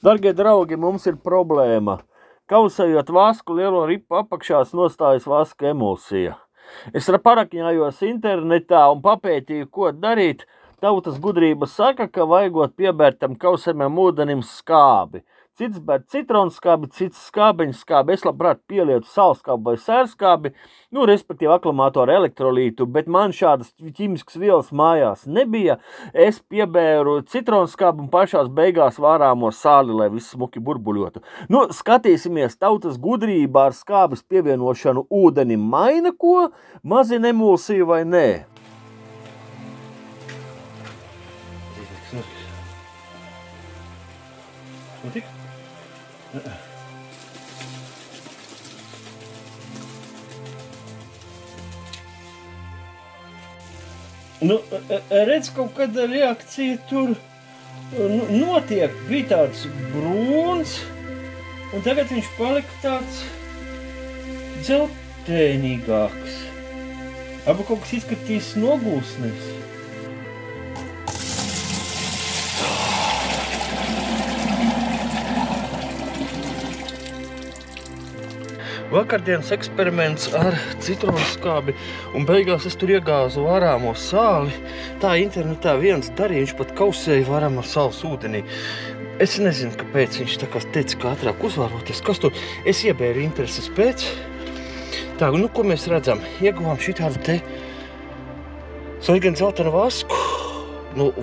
Dargie draugi, mums ir problēma. Kausējot vasku, lielo ripu apakšās nostājas vaska emulsija. Es parakņājos internetā un papētīju, ko darīt. Tautas gudrība saka, ka vajagot piebērt tam kausējumam ūdenim skābi. Cits bēr citronskābi, cits skābeņu skābi. Es labprāt pielietu salskābi vai sērskābi, respektīvi aklimātoru elektrolītu, bet man šādas ķīmiskas vielas mājās nebija. Es piebēru citronskābi un pašās beigās vārāmo sāli, lai viss smuki burbuļotu. Skatīsimies, tautas gudrība ar skābes pievienošanu ūdenim maina ko, mazina emulsiju vai nē. Notik? Redz, kaut kāda reakcija tur notiek. Bija tāds brūns, un tagad viņš palika tāds dzeltenīgāks. Varbūt kaut kas izskatīs nogūsnes. Vakardienas eksperiments ar citronskābi, un beigās es tur iegāzu varāmo sāli. Tā internetā viens darīja, viņš pat kausēja varāmo sāles ūdenī. Es nezinu, kāpēc viņš tā kā teica, kā ātrāk uzvāroties. Kas tur? Es iebēru intereses pēc. Tā, ko mēs redzam? Ieguvām šitādu te svaigan zeltainu vasku.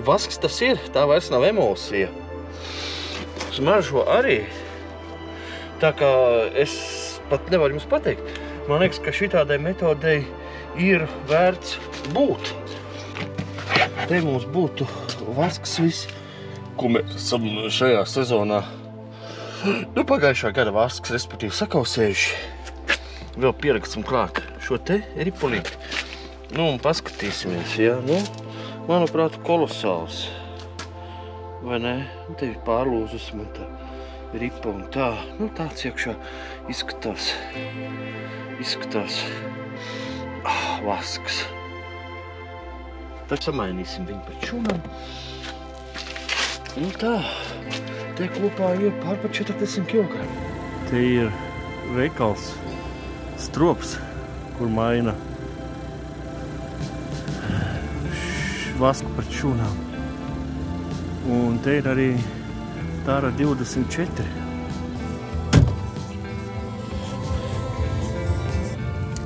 Vasks tas ir, tā vairs nav emulsija. Smaržo arī. Tā kā es pat nevaru jums pateikt. Man liekas, ka šitādai metodei ir vērts būt. Te mums būtu vasks viss, ko mēs esam šajā sezonā, pagājušā gada vasks, respektīvi sakausējuši. Vēl pieraksim klāt šo te ripulīti. Un paskatīsimies, ja? Manuprāt, kolosāls. Vai ne? Te ir pārlūzus man tā ripa un tā. Tāds iekšā izskatās. Vasks. Tad samainīsim viņu pēc šūnām. Tā. Te kopā ir pār 40 kg. Te ir veikals Strops, kur maina vasku pret šūnām. Un te ir arī Tāra 24.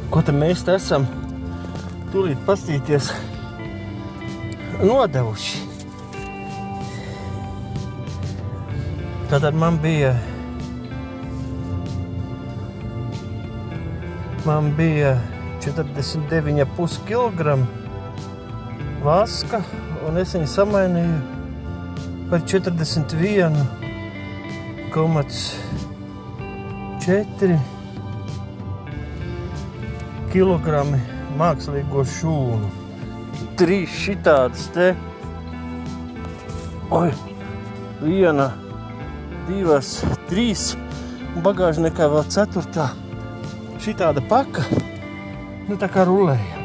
Ko tad mēs te esam tūlīt pastīties nodevuši? Tātad man bija 49,5 kg vaska, un es viņu samainīju par 41,4 kilogrami mākslīgo šūnu. 3 šitādas te. Viena, 2, 3. Un bagāžniekā vēl 4. Šitāda paka. Tā kā rulēja.